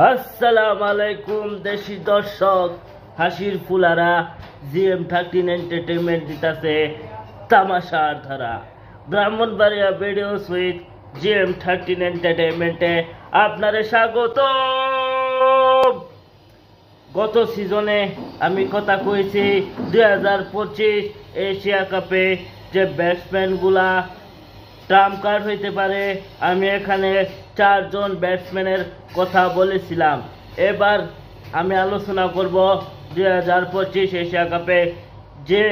আসসালামু আলাইকুম দেশি দর্শক, হাসির ফুলারা GM13 এন্টারটেইনমেন্ট দিতাছে তামাশার ধারা। ব্রাহ্মণবাড়িয়া ভিডিওস উইথ GM13 এন্টারটেইনমেন্টে আপনারে স্বাগত। গত সিজনে আমি কথা কইছি 2025 এশিয়া কাপে যে ব্যাটসম্যানগুলা ট্রাম্প কার্ড হইতে পারে। আমি এখানে 4 জন ব্যাটসম্যানের কথা বলেছিলাম। এবার আমি আলোচনা করব 2025 এশিয়া কাপে যে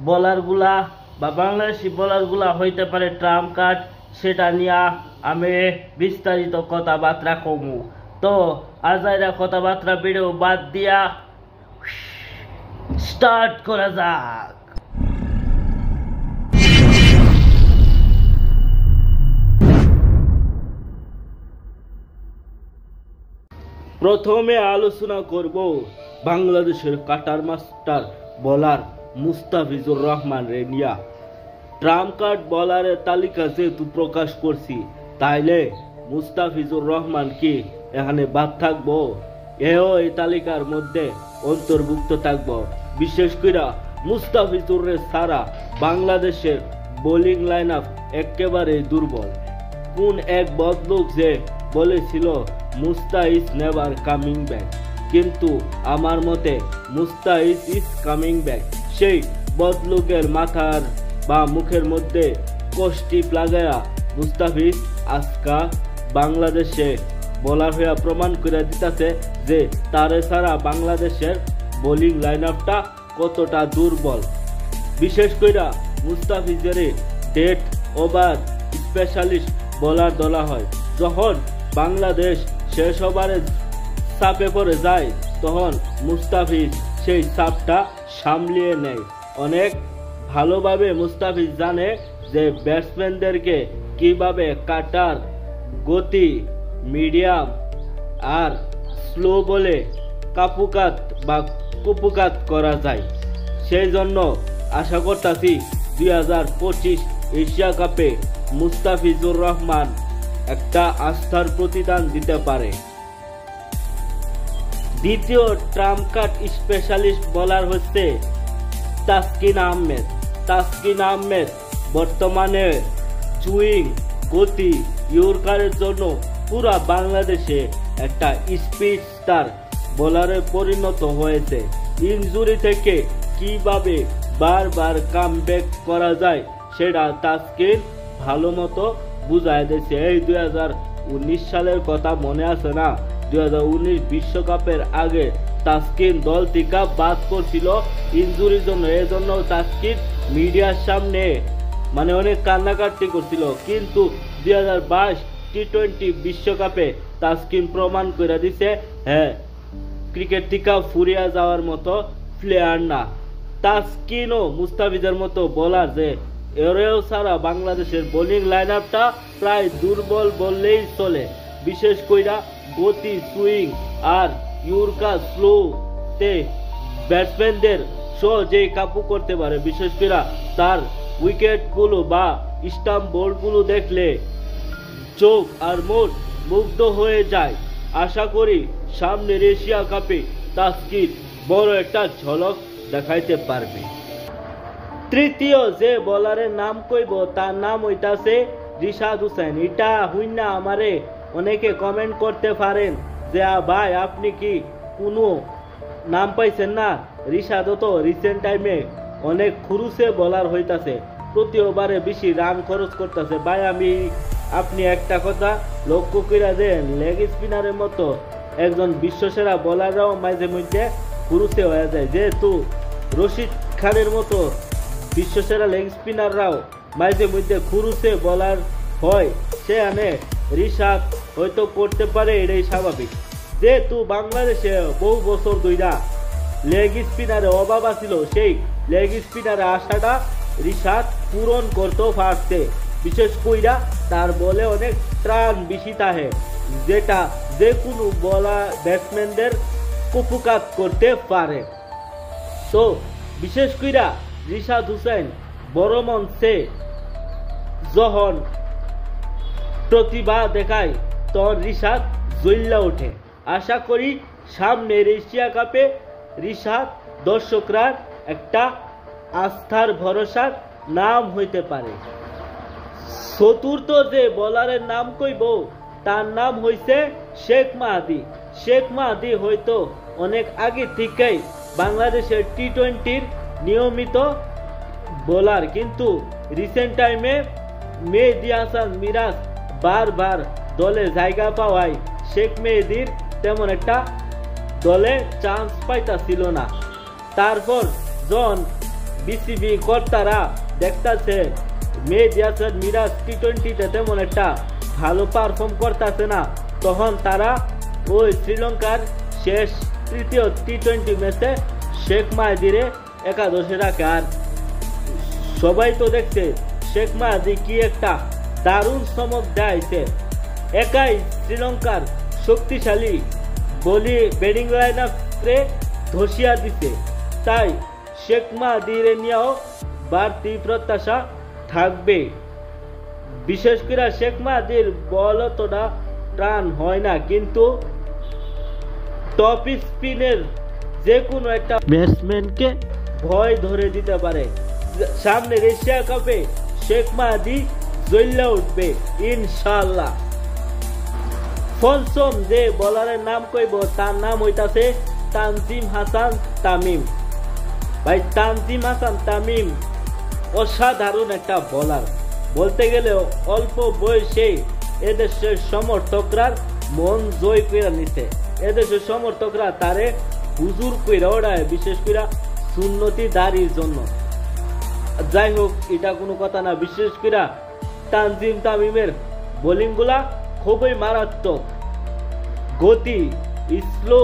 বোলারগুলা বা বাংলাদেশি বোলারগুলা হইতে পারে ট্রাম্প কার্ড, সেটা নিয়ে আমি বিস্তারিত কথাবার্তা কমু। তো আজাইরা কথাবার্তা ভিডিও বাদ দিয়া স্টার্ট করা যাক। প্রথমে আলোচনা করব বাংলাদেশের cutter master bowler Mustafizur Rahman রেনিয়া। ট্রাম্প কার্ড বোলারের তালিকা যেহেতু প্রকাশ করছি, তাইলে মুস্তাফিজুর রহমান কি এখানে বাদ থাকবো? এও এই তালিকার মধ্যে অন্তর্ভুক্ত থাকবো। বিশেষ করে মুস্তাফিজুর ছাড়া বাংলাদেশের বোলিং লাইন আপ একেবারে দুর্বল। কোন এক বদলুক যে বলেছিল মুস্তাফিজ নেভার কামিং ব্যাক, কিন্তু আমার মতে মুস্তাফিজ ইজ কামিং ব্যাক। সেই বদলুকের মাথার বা মুখের মধ্যে কষ্টিপ লাগায়া মুস্তাফিজ আজকা বাংলাদেশে বোলার হইয়া প্রমাণ করে দিতেছে যে তারে ছাড়া বাংলাদেশের বোলিং লাইন আপটা কতটা দুর্বল। বিশেষ করে মুস্তাফিজের ডেথ ওভার স্পেশালিস্ট বোলার ধরা হয়। যখন বাংলাদেশ শেষ ওভারে চাপে পড়ে যায়, তখন মুস্তাফিজ সেই চাপটা সামলিয়ে নেয়। অনেক ভালোভাবে মুস্তাফিজ জানে যে ব্যাটসম্যানদেরকে কিভাবে কাটার গতি, মিডিয়াম আর স্লো বলে কাপুকাত বা কুপুকাত করা যায়। সেই জন্য আশা করতেছি 2025 এশিয়া কাপে মুস্তাফিজুর রহমান একটা আস্থার প্রতিদান দিতে পারে। দ্বিতীয় ট্রাম্প কার্ড স্পেশালিস্ট বোলার হচ্ছে তাসকিন আহমেদ। তাসকিন আহমেদ বর্তমানে সুইং, গতি, ইয়র্কারের জন্য পুরা বাংলাদেশে একটা স্পিড স্টার বোলারে পরিণত হয়েছে। ইনজুরি থেকে কিভাবে বারবার কামব্যাক করা যায় সেটা তাসকিন ভালো মতো বুঝাই দিয়েছে। এই 2019 সালের কথা মনে আছে না? 2019 বিশ্বকাপের আগে তাসকিন দল থেকে বাদ করছিল ইনজুরির জন্য। এই জন্য তাসকিন মিডিয়ার সামনে অনেক কান্নাকাটি করছিল, কিন্তু 2022 টি-20 বিশ্বকাপে তাসকিন প্রমাণ করে দিছে হ্যাঁ, ক্রিকেট থেকে ফুরিয়া যাওয়ার মতো প্লেয়ার না। তাসকিনও মুস্তাফিজের মতো বোলার যে এরেও ছাড়া বাংলাদেশের বোলিং লাইন আপটা প্রায় দুর্বল বললেই চলে। বিশেষ কইরা গতি, সুইং আর ইয়র্কার স্লোতে ব্যাটসম্যানদের সহজেই কাবু করতে পারে। বিশেষ করে তার উইকেটগুলো বা স্টাম্প বোল্টগুলো দেখলে চোখ আর মন মুগ্ধ হয়ে যায়। আশা করি সামনের এশিয়া কাপে তাসকিন বড় একটা ঝলক দেখাইতে পারবে। তৃতীয় যে বোলারের নাম কইব তার নাম হইতাছে রিশাদ হোসেন। এটা হইনা আমারে অনেকে কমেন্ট করতে পারেন যে ভাই আপনি কি কোনো নাম পাইছেন না? রিশাদও তো রিসেন্ট টাইমে অনেক খুরুসে বোলার হইতাছে, প্রতি ওভারে বেশি রান খরচ করতেছে। ভাই আপনি একটা কথা লক্ষ্য করে দেন, লেগ স্পিনারের মতো একজন বিশ্বসেরা বোলাররাও মাঝে মধ্যে খুরুসে হয়ে যায়। যেহেতু রশিদ খানের মতো বিশ্বসেরা লেগ স্পিনাররাও মাঝে মধ্যে খুরুসে বোলার হয়, সেখানে রিশাদ হয়তো করতে পারে, এটাই স্বাভাবিক। যেহেতু বাংলাদেশে বহু বছর ধইরা লেগ স্পিনারের অভাব ছিল, সেই লেগ স্পিনারের আশাটা রিশাদ পূরণ করতেও পারছে। বিশেষ কইরা তার বলে অনেক ত্রাণ বেশি থাকে, যেটা যে কোনো বোলার ব্যাটসম্যানদের কুপুকাত করতে পারে। তো বিশেষ কইরা রিশাদ হোসেন বড় মঞ্চে যখন প্রতিভা দেখায় তখন রিশাদ জ্বল্লা ওঠে। আশা করি সামনের এশিয়া কাপে রিশাদ দর্শকরা একটা আস্থার ভরসার নাম হইতে পারে। চতুর্থ যে বোলারের নাম কইব তার নাম হইছে শেখ মাহাদি। শেখ মাহাদি হয়তো অনেক আগে থেকেই বাংলাদেশের টি-20-র নিয়মিত বোলার, কিন্তু রিসেন্ট টাইমে মেহেদী হাসান মিরাজ বারবার দলে জায়গা পাওয়ায় শেখ মেহেদীর তেমন একটা দলে চান্স পাইতাছিল না। তারপর যখন বিসিবি কর্তারা দেখতাছে মেহেদী হাসান মিরাজ টি-20তে তেমন একটা ভালো পারফর্ম করতেছে না, তখন তারা ওই শ্রীলঙ্কার শেষ তৃতীয় টি-20 ম্যাচে শেখ মাহাদিরে একাদশে রাখে। আর সবাই তো দেখছে শেখ মাহাদি কি একটা দারুণ চমক দেয়ছে, একাই শ্রীলঙ্কার শক্তিশালী ব্যাটিং লাইন আপে ধসিয়া দিছে। তাই শেখ মাহাদির নিয়েও বাড়তি প্রত্যাশা থাকবে। বিশেষ করে শেখ মাহাদির বল অতটা টান হয় না, কিন্তু টপ স্পিনের যে কোনো একটা ব্যাটসম্যানকে ভয় ধরে দিতে পারে। সামনের এশিয়া কাপে শেখ মাহাদি জ্বলে উঠবে ইনশাআল্লাহ। পঞ্চম যে বোলারের নাম কইব তার নাম হইতাছে তানজিম হাসান তামিম। ভাই তানজিম হাসান তামিম অসাধারণ একটা বোলার, বলতে গেলে অল্প বয়সে এদেশের সমর্থকরা মন জয় করে নিছে। এদেশের সমর্থকরা তারে হুজুর কইরা ওড়ায়, বিশেষ করে সুন্নতি দাড়ির জন্য। যাই হোক, এটা কোনো কথা না। বিশেষ করে তানজিম তামিমের বোলিং গুলা খুবই মারাত্মক, গতি, স্লো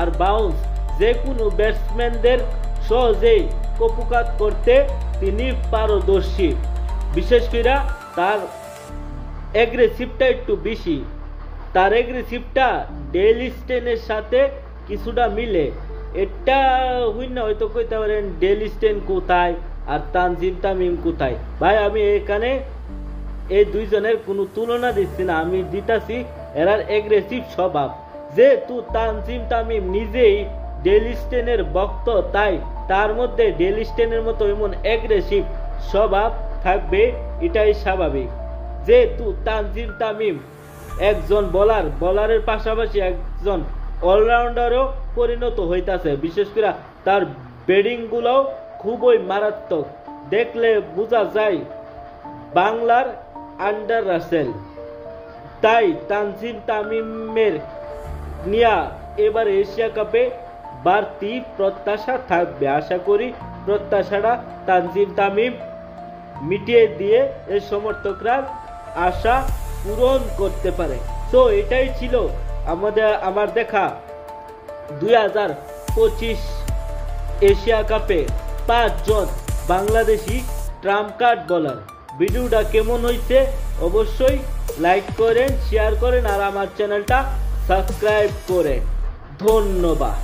আর বাউন্স যে কোনো ব্যাটসম্যানদের সহজেই কপুকাত করতে তিনি পারদর্শী। বিশেষ করে তার এগ্রেসিভটা একটু বেশি, তার এগ্রেসিভটা ডেল স্টেনের সাথে কিছুটা মিলে। এটা হয়তো কইতে পারেন ডেল স্টেন কোথায় আর তানজিম তামিম কোথায়। ভাই আমি এখানে এই দুইজনের কোনো তুলনা দিচ্ছি না, আমি দিতাছি এরার এগ্রেসিভ স্বভাব। যেহেতু তানজিম তামিম নিজেই ডেল স্টেনের ভক্ত, তাই তার মধ্যে ডেল স্টেনের মতো এমন এগ্রেসিভ স্বভাব থাকবে, এটাই স্বাভাবিক। যেহেতু তানজিম তামিম একজন বোলারের পাশাপাশি একজন অলরাউন্ডারও পরিণত হইতাছে। বিশেষ করে তার ব্যাটিং গুলো খুবই মারাত্মক, দেখলে বোঝা যায় বাংলার আন্ডার রাসেল। তাই তানজিম তামিমের নিয়া এবার এশিয়া কাপে বাড়তি প্রত্যাশা থাকবে। আশা করি প্রত্যাশাটা তানজিম তামিম মিটিয়ে দিয়ে এই সমর্থকরা আশা পূরণ করতে পারে। তো এটাই ছিল আমার দেখা 2025 এশিয়া কাপে 5 জন বাংলাদেশি ট্রাম্প কার্ড বোলার। ভিডিওটা কেমন হয়েছে অবশ্যই লাইক করেন, শেয়ার করেন আর আমার চ্যানেলটা সাবস্ক্রাইব করেন। ধন্যবাদ।